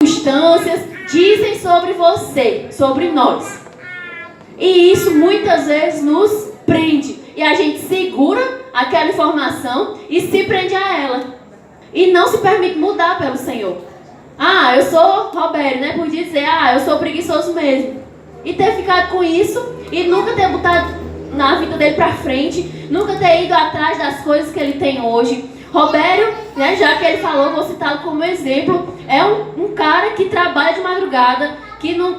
circunstâncias dizem sobre você, sobre nós. E isso muitas vezes nos prende. E a gente segura aquela informação e se prende a ela. E não se permite mudar pelo Senhor. Eu sou Roberto, né? Por dizer, eu sou preguiçoso mesmo. E ter ficado com isso e nunca ter botado na vida dele pra frente, nunca ter ido atrás das coisas que ele tem hoje. Roberto, né, já que ele falou, vou citá-lo como exemplo, é um cara que trabalha de madrugada, que não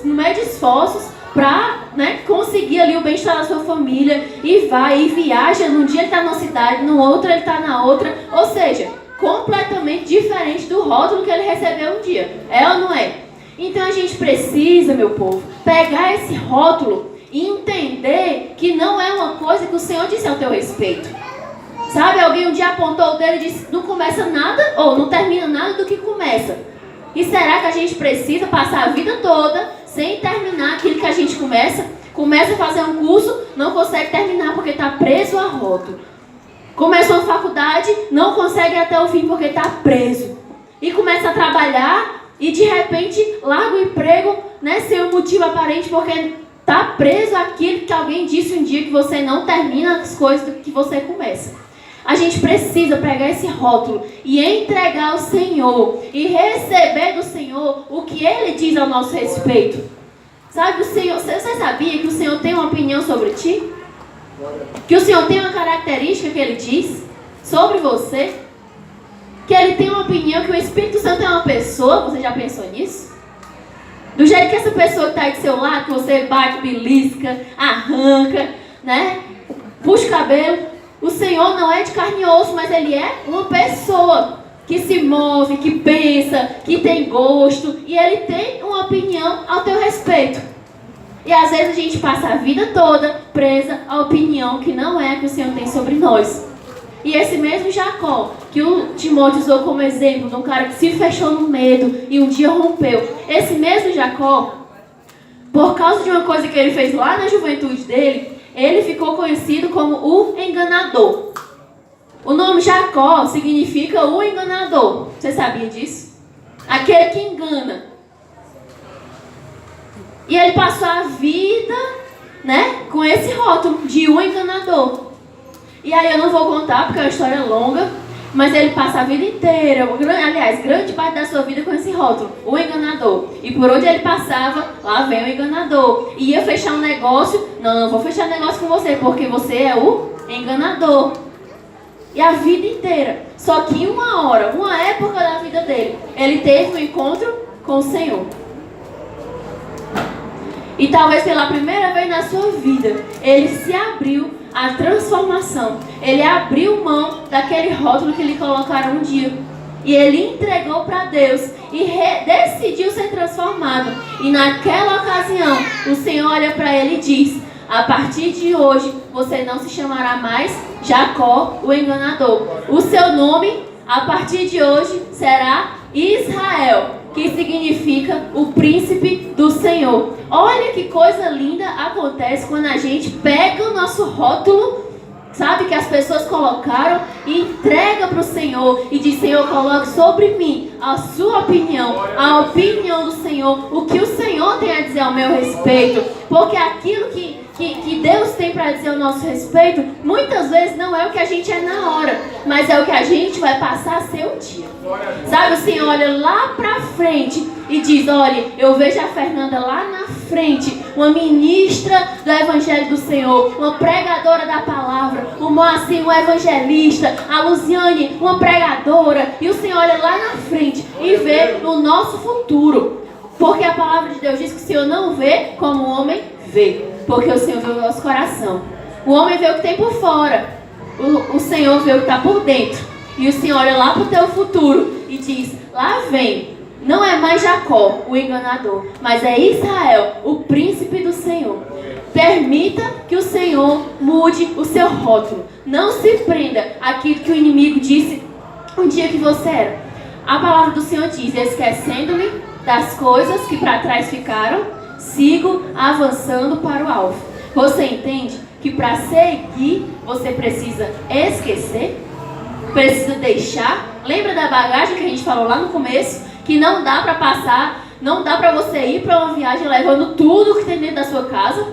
mede esforços para, né, conseguir ali o bem-estar da sua família, e vai e viaja. Num dia ele está numa cidade, no outro ele está na outra, ou seja, completamente diferente do rótulo que ele recebeu um dia. É ou não é? Então a gente precisa, meu povo, pegar esse rótulo e entender que não é uma coisa que o Senhor disse ao teu respeito. Sabe, alguém um dia apontou o dedo e disse, não começa nada, ou não termina nada do que começa. E será que a gente precisa passar a vida toda sem terminar aquilo que a gente começa? Começa a fazer um curso, não consegue terminar porque está preso a rótulo. Começa uma faculdade, não consegue ir até o fim porque está preso. E começa a trabalhar e de repente larga o emprego, né, sem um motivo aparente porque está preso àquilo que alguém disse um dia, que você não termina as coisas que você começa. A gente precisa pegar esse rótulo e entregar ao Senhor e receber do Senhor o que Ele diz ao nosso respeito. Sabe, o Senhor, você sabia que o Senhor tem uma opinião sobre ti? Que o Senhor tem uma característica que Ele diz sobre você? Que Ele tem uma opinião, que o Espírito Santo é uma pessoa? Você já pensou nisso? Do jeito que essa pessoa que está aí do seu lado, que você bate, belisca, arranca, né? Puxa o cabelo. O Senhor não é de carne e osso, mas Ele é uma pessoa que se move, que pensa, que tem gosto, e Ele tem uma opinião ao teu respeito. E às vezes a gente passa a vida toda presa à opinião que não é a que o Senhor tem sobre nós. E esse mesmo Jacó, que o Timóteo usou como exemplo de um cara que se fechou no medo e um dia rompeu. Esse mesmo Jacó, por causa de uma coisa que ele fez lá na juventude dele, ele ficou conhecido como o enganador. O nome Jacó significa o enganador. Você sabia disso? Aquele que engana. E ele passou a vida, né, com esse rótulo de o enganador. E aí eu não vou contar porque é uma história longa, mas ele passa a vida inteira, aliás, grande parte da sua vida com esse rótulo, o enganador. E por onde ele passava, lá vem o enganador. E ia fechar um negócio, não vou fechar negócio com você, porque você é o enganador. E a vida inteira. Só que em uma época da vida dele, ele teve um encontro com o Senhor. E talvez pela primeira vez na sua vida, ele se abriu à transformação. Ele abriu mão daquele rótulo que lhe colocaram um dia. E ele entregou para Deus e decidiu ser transformado. E naquela ocasião, o Senhor olha para ele e diz, a partir de hoje, você não se chamará mais Jacó, o enganador. O seu nome, a partir de hoje, será Israel, que significa o príncipe do Senhor. Olha que coisa linda acontece quando a gente pega o nosso rótulo, sabe, que as pessoas colocaram, e entrega para o Senhor e diz, Senhor, coloque sobre mim a sua opinião, a opinião do Senhor, o que o Senhor tem a dizer ao meu respeito, porque aquilo que Deus tem para dizer ao nosso respeito, muitas vezes não é o que a gente é na hora, mas é o que a gente vai passar a ser um dia. Sabe, o Senhor olha lá para frente e diz, olha, eu vejo a Fernanda lá na frente, uma ministra do Evangelho do Senhor, uma pregadora da palavra, o Moacir, um evangelista, a Luziane, uma pregadora, e o Senhor olha lá na frente e vê o nosso futuro, porque a palavra de Deus diz que o Senhor não vê como o homem vê, porque o Senhor vê o nosso coração. O homem vê o que tem por fora, o Senhor vê o que está por dentro. E o Senhor olha lá para o teu futuro e diz, lá vem, não é mais Jacó, o enganador, mas é Israel, o príncipe do Senhor. Permita que o Senhor mude o seu rótulo. Não se prenda àquilo que o inimigo disse um dia que você era. A palavra do Senhor diz, esquecendo-me das coisas que para trás ficaram, sigo avançando para o alvo. Você entende que para seguir, você precisa esquecer? Precisa deixar. Lembra da bagagem que a gente falou lá no começo? que não dá para passar, não dá para você ir para uma viagem levando tudo que tem dentro da sua casa.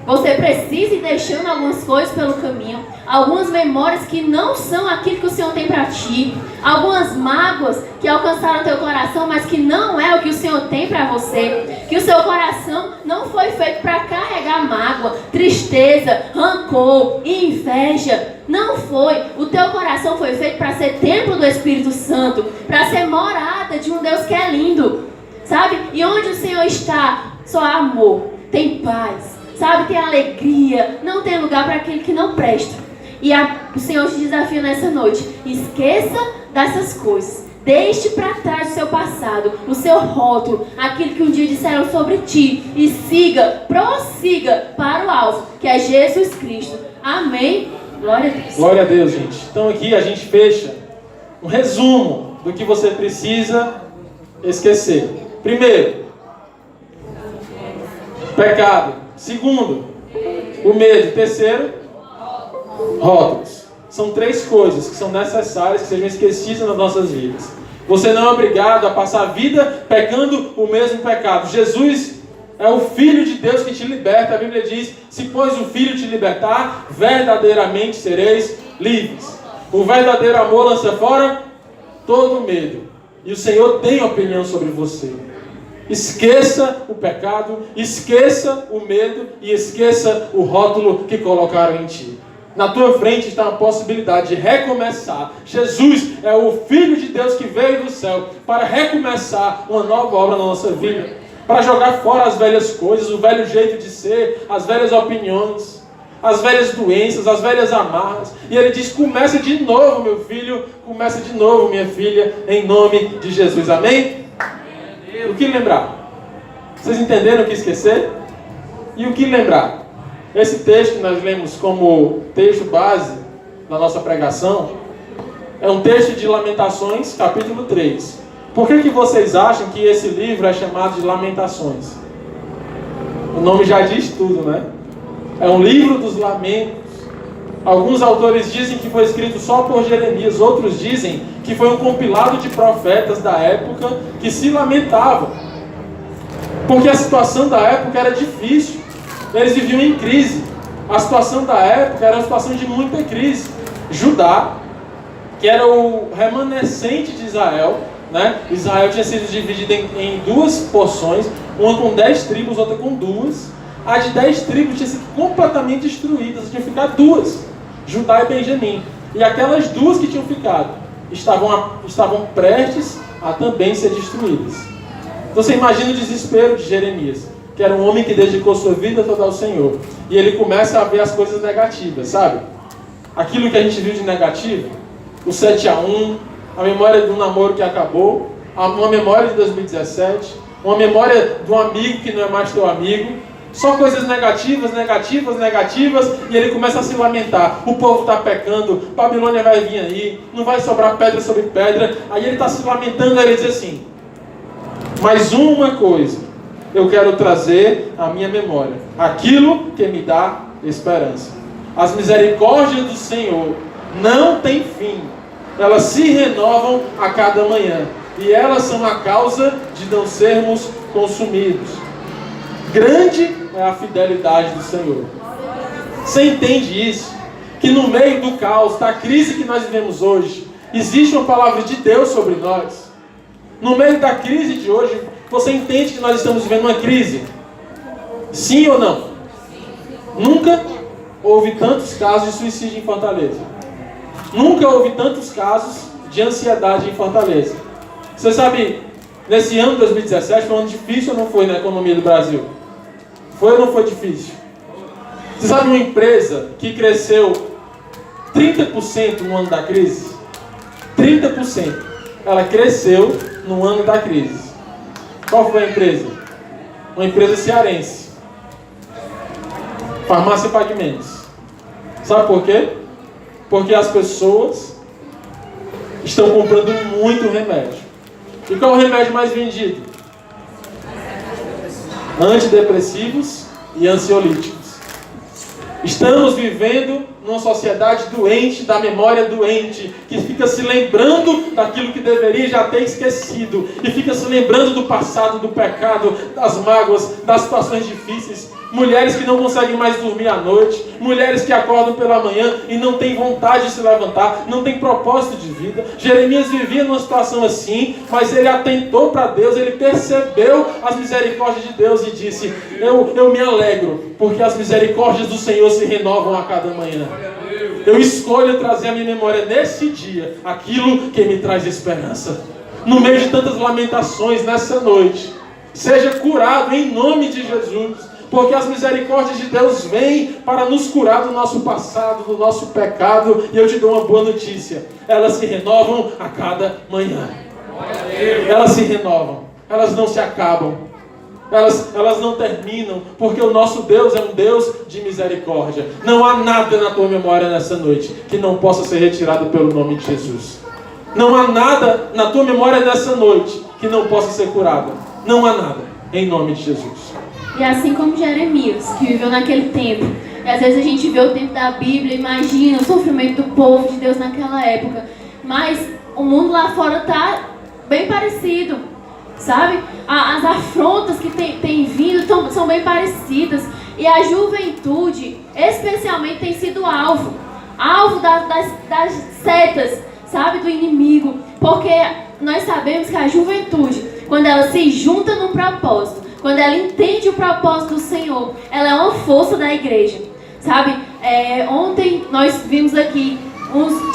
Você precisa ir deixando algumas coisas pelo caminho, algumas memórias que não são aquilo que o Senhor tem para ti, algumas mágoas que alcançaram teu coração, mas que não é o que o Senhor tem para você, que o seu coração não foi feito para carregar mágoa, tristeza, rancor, inveja, não foi. O teu coração foi feito para ser templo do Espírito Santo, para ser morada de um Deus que é lindo, sabe? E onde o Senhor está, só há amor, tem paz, sabe, tem alegria, não tem lugar para aquele que não presta. E o Senhor te desafia nessa noite: esqueça dessas coisas, deixe para trás o seu passado, o seu rótulo, aquilo que um dia disseram sobre ti, e prossiga para o alvo, que é Jesus Cristo. Amém? Glória a Deus. Glória a Deus, gente. Então aqui a gente fecha um resumo do que você precisa esquecer. Primeiro, pecado. Segundo, o medo. Terceiro, rótulos. São 3 coisas que são necessárias que sejam esquecidas nas nossas vidas. Você não é obrigado a passar a vida pecando o mesmo pecado. Jesus é o Filho de Deus que te liberta. A Bíblia diz: se pois o Filho te libertar, verdadeiramente sereis livres. O verdadeiro amor lança fora todo medo. E o Senhor tem opinião sobre você. Esqueça o pecado, esqueça o medo e esqueça o rótulo que colocaram em ti. Na tua frente está a possibilidade de recomeçar. Jesus é o Filho de Deus que veio do céu para recomeçar uma nova obra na nossa vida, para jogar fora as velhas coisas, o velho jeito de ser, as velhas opiniões, as velhas doenças, as velhas amarras. E ele diz: começa de novo, meu filho, começa de novo, minha filha, em nome de Jesus. Amém? O que lembrar? Vocês entenderam o que esquecer? E o que lembrar? Esse texto que nós lemos como texto base da nossa pregação é um texto de Lamentações, capítulo 3. Por que vocês acham que esse livro é chamado de Lamentações? O nome já diz tudo, né? É um livro dos lamentos. Alguns autores dizem que foi escrito só por Jeremias, outros dizem que foi um compilado de profetas da época que se lamentavam, porque a situação da época era difícil, eles viviam em crise. A situação da época era uma situação de muita crise. Judá, que era o remanescente de Israel, né? Israel tinha sido dividido em 2 porções, uma com 10 tribos, outra com 2. A de 10 tribos tinha sido completamente destruída, tinha ficado 2, Judá e Benjamim. E aquelas 2 que tinham ficado estavam prestes a também ser destruídas. Então você imagina o desespero de Jeremias, que era um homem que dedicou sua vida toda ao Senhor. E ele começa a ver as coisas negativas, sabe? Aquilo que a gente viu de negativo, o 7-1, a memória do namoro que acabou, uma memória de 2017, uma memória de um amigo que não é mais teu amigo. Só coisas negativas, e ele começa a se lamentar. O povo está pecando, Babilônia vai vir aí, não vai sobrar pedra sobre pedra. Aí ele está se lamentando, aí ele diz assim: mas uma coisa eu quero trazer à minha memória, aquilo que me dá esperança. As misericórdias do Senhor não têm fim, elas se renovam a cada manhã, e elas são a causa de não sermos consumidos. Grande é a fidelidade do Senhor. Você entende isso? Que no meio do caos, da crise que nós vivemos hoje, existe uma palavra de Deus sobre nós. No meio da crise de hoje, você entende que nós estamos vivendo uma crise? Sim ou não? Nunca houve tantos casos de suicídio em Fortaleza. Nunca houve tantos casos de ansiedade em Fortaleza. Você sabe, nesse ano de 2017 foi um ano difícil ou não foi na economia do Brasil? Foi ou não foi difícil? Você sabe uma empresa que cresceu 30% no ano da crise? 30%. Ela cresceu no ano da crise. Qual foi a empresa? Uma empresa cearense. Farmácia Pague Menos. Sabe por quê? Porque as pessoas estão comprando muito remédio. E qual é o remédio mais vendido? Antidepressivos e ansiolíticos. Estamos vivendo numa sociedade doente, da memória doente, que fica se lembrando daquilo que deveria já ter esquecido, e fica se lembrando do passado, do pecado, das mágoas, das situações difíceis. Mulheres que não conseguem mais dormir à noite, mulheres que acordam pela manhã e não têm vontade de se levantar, não têm propósito de vida. Jeremias vivia numa situação assim, mas ele atentou para Deus, ele percebeu as misericórdias de Deus e disse: eu me alegro, porque as misericórdias do Senhor se renovam a cada manhã. Eu escolho trazer à minha memória nesse dia aquilo que me traz esperança. No meio de tantas lamentações nessa noite, seja curado em nome de Jesus. Porque as misericórdias de Deus vêm para nos curar do nosso passado, do nosso pecado. E eu te dou uma boa notícia: elas se renovam a cada manhã. Elas se renovam, elas não se acabam, elas não terminam, porque o nosso Deus é um Deus de misericórdia. Não há nada na tua memória nessa noite que não possa ser retirado pelo nome de Jesus. Não há nada na tua memória nessa noite que não possa ser curado. Não há nada, em nome de Jesus. E assim como Jeremias, que viveu naquele tempo, e às vezes a gente vê o tempo da Bíblia, imagina o sofrimento do povo de Deus naquela época, mas o mundo lá fora está bem parecido, sabe? As afrontas que tem vindo são bem parecidas, e a juventude especialmente tem sido alvo das setas, sabe, do inimigo, porque nós sabemos que a juventude, quando ela se junta num propósito, quando ela entende o propósito do Senhor, ela é uma força da igreja, sabe? Ontem nós vimos aqui,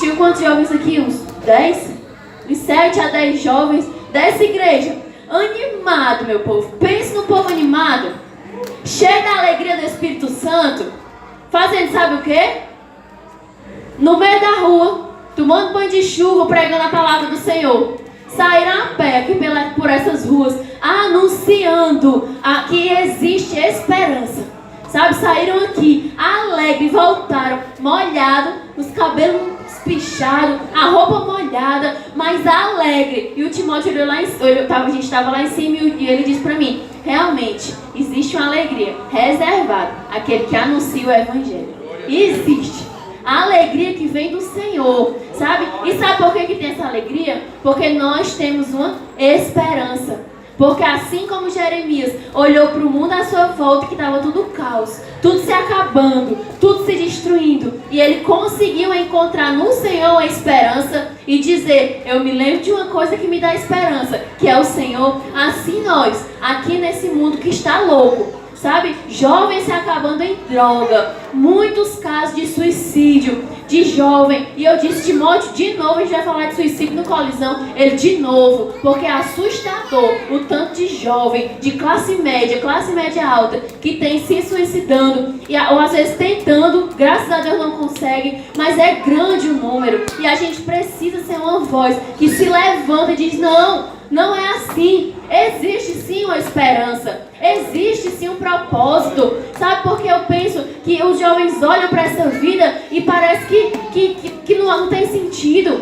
tinha quantos jovens aqui? Uns 10? Uns 7 a 10 jovens dessa igreja, animado, meu povo. Pense no povo animado, cheio da alegria do Espírito Santo, fazendo sabe o quê? No meio da rua, tomando banho de chuva, pregando a palavra do Senhor. Saíram a pé aqui por essas ruas, anunciando que existe esperança, sabe? Saíram aqui alegres, voltaram molhados, os cabelos espichados, a roupa molhada, mas alegre. E o Timóteo olhou lá a gente estava lá em cima e ele disse para mim: realmente existe uma alegria reservada àquele que anuncia o Evangelho. Existe a alegria que vem do Senhor, sabe? E sabe por que tem essa alegria? Porque nós temos uma esperança. Porque assim como Jeremias olhou para o mundo à sua volta, que estava tudo caos, tudo se acabando, tudo se destruindo, e ele conseguiu encontrar no Senhor a esperança e dizer: eu me lembro de uma coisa que me dá esperança, que é o Senhor. Assim nós, aqui nesse mundo que está louco, sabe? Jovens se acabando em droga, muitos casos de suicídio de jovem. E eu disse: Timóteo, de novo a gente vai falar de suicídio no Colisão. Ele: de novo, porque é assustador o tanto de jovem de classe média alta, que tem se suicidando, ou às vezes tentando, graças a Deus não consegue, mas é grande o número. E a gente precisa ser uma voz que se levanta e diz: não é assim. Existe sim uma esperança, existe sim um propósito, sabe? Porque eu penso que os jovens olham para essa vida e parece que não tem sentido,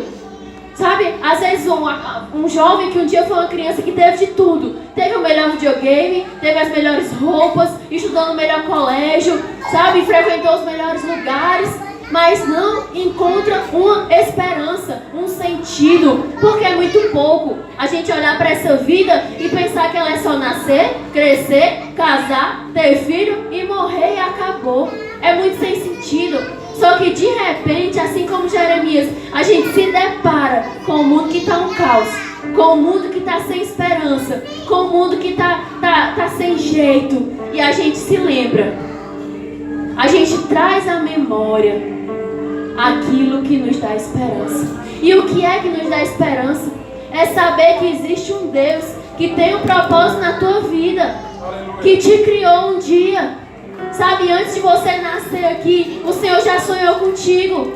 sabe? Às vezes um jovem que um dia foi uma criança que teve de tudo, teve o melhor videogame, teve as melhores roupas, estudou no melhor colégio, sabe? Frequentou os melhores lugares, mas não encontra uma esperança, um sentido, porque é muito pouco a gente olhar para essa vida e pensar que ela é só nascer, crescer, casar, ter filho e morrer e acabou. É muito sem sentido. Só que de repente, assim como Jeremias, a gente se depara com o mundo que está um caos, com o mundo que está sem esperança, com o mundo que tá sem jeito, e a gente se lembra, a gente traz à memória aquilo que nos dá esperança. E o que é que nos dá esperança? É saber que existe um Deus que tem um propósito na tua vida, que te criou um dia, sabe? Antes de você nascer aqui, o Senhor já sonhou contigo.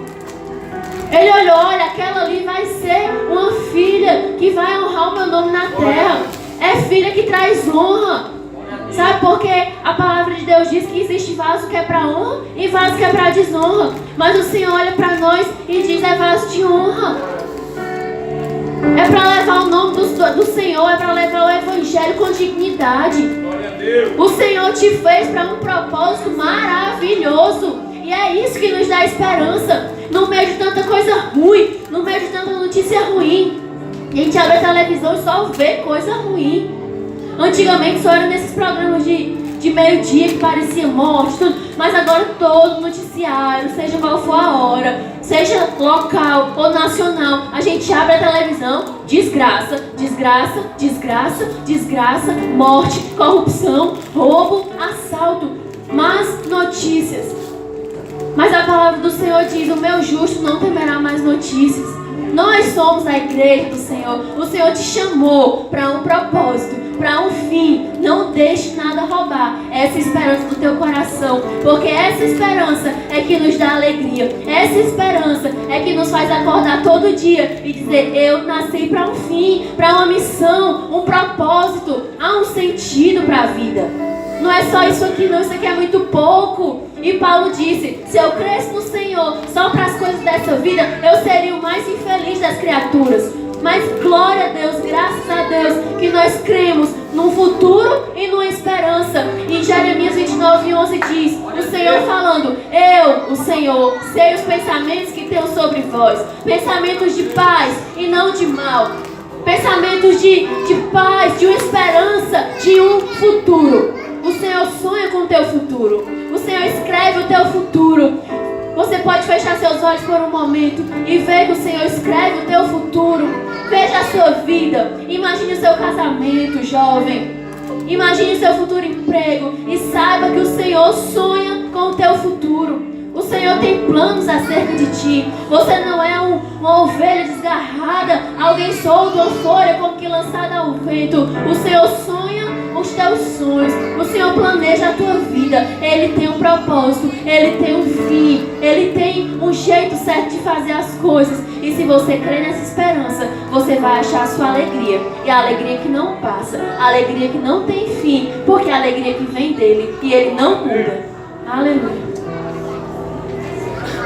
Ele olhou: olha, aquela ali vai ser uma filha que vai honrar o meu nome na terra. É filha que traz honra. Sabe, porque a palavra de Deus diz que existe vaso que é para honra e vaso que é para desonra. Mas o Senhor olha para nós e diz: é vaso de honra. É para levar o nome do Senhor, é para levar o Evangelho com dignidade. O Senhor te fez para um propósito maravilhoso. E é isso que nos dá esperança. No meio de tanta coisa ruim, no meio de tanta notícia ruim. A gente abre a televisão e só vê coisa ruim. Antigamente só era nesses programas de meio-dia que parecia morte, tudo. Mas agora todo noticiário, seja qual for a hora, seja local ou nacional, a gente abre a televisão, desgraça, desgraça, desgraça, desgraça, morte, corrupção, roubo, assalto, más notícias. Mas a palavra do Senhor diz: o meu justo não temerá mais notícias. Nós somos a igreja do Senhor. O Senhor te chamou para um propósito, para um fim. Não deixe nada roubar essa esperança do teu coração, porque essa esperança é que nos dá alegria. Essa esperança é que nos faz acordar todo dia e dizer: eu nasci para um fim, para uma missão, um propósito. Há um sentido para a vida. Não é só isso aqui não, isso aqui é muito pouco. E Paulo disse: se eu cresço no Senhor só para as coisas dessa vida, eu seria o mais infeliz das criaturas. Mas glória a Deus, graças a Deus, que nós cremos num futuro e numa esperança. E Jeremias 29:11 diz, o Senhor falando: eu, o Senhor, sei os pensamentos que tenho sobre vós, pensamentos de paz e não de mal, pensamentos de paz, de uma esperança, de um futuro. O Senhor sonha com o teu futuro. O Senhor escreve o teu futuro. Você pode fechar seus olhos por um momento e ver que o Senhor escreve o teu futuro. Veja a sua vida. Imagine o seu casamento, jovem. Imagine o seu futuro emprego. E saiba que o Senhor sonha com o teu futuro. O Senhor tem planos acerca de ti. Você não é uma ovelha desgarrada, alguém solto, uma folha como que lançada ao vento. O Senhor sonha os teus sonhos. O Senhor planeja a tua vida. Ele tem um propósito, Ele tem um fim, Ele tem um jeito certo de fazer as coisas. E se você crer nessa esperança, você vai achar a sua alegria. E a alegria que não passa, a alegria que não tem fim, porque é a alegria que vem dEle e Ele não muda. Aleluia.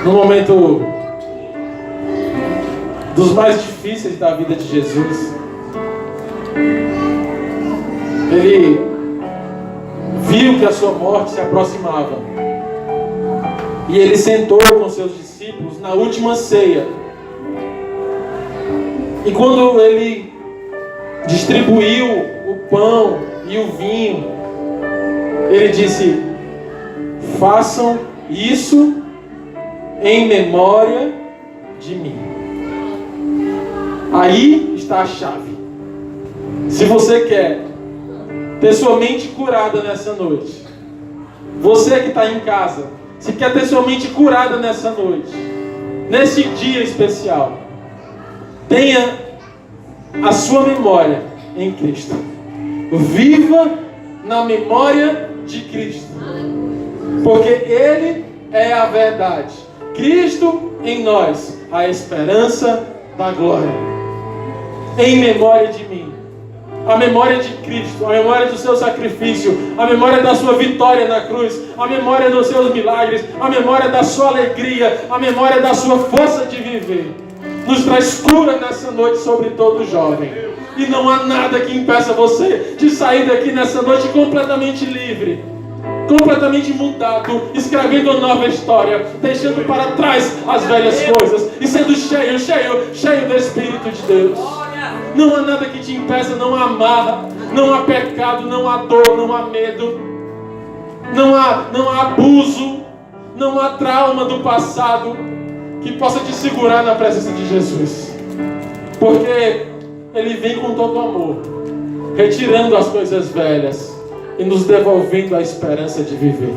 No momento dos mais difíceis da vida de Jesus, Ele viu que a sua morte se aproximava. E Ele sentou com seus discípulos na última ceia. E quando Ele distribuiu o pão e o vinho, Ele disse: façam isso em memória de mim. Aí está a chave. Se você quer ter sua mente curada nessa noite, você que está em casa, se quer ter sua mente curada nessa noite, nesse dia especial, tenha a sua memória em Cristo. Viva na memória de Cristo, porque Ele é a verdade. Cristo em nós, a esperança da glória. Em memória de mim. A memória de Cristo, a memória do seu sacrifício, a memória da sua vitória na cruz, a memória dos seus milagres, a memória da sua alegria, a memória da sua força de viver. Nos traz cura nessa noite sobre todo jovem. E não há nada que impeça você de sair daqui nessa noite completamente livre, completamente mudado, escrevendo uma nova história, deixando para trás as velhas coisas e sendo cheio do Espírito de Deus. Não há nada que te impeça, não há amarra, não há pecado, não há dor, não há medo, não há abuso, não há trauma do passado que possa te segurar na presença de Jesus, porque Ele vem com todo amor, retirando as coisas velhas e nos devolvendo a esperança de viver.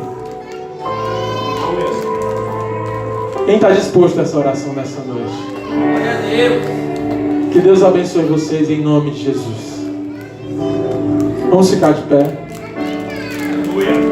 Quem está disposto a essa oração nessa noite? Glória a Deus. Que Deus abençoe vocês em nome de Jesus. Vamos ficar de pé. Aleluia.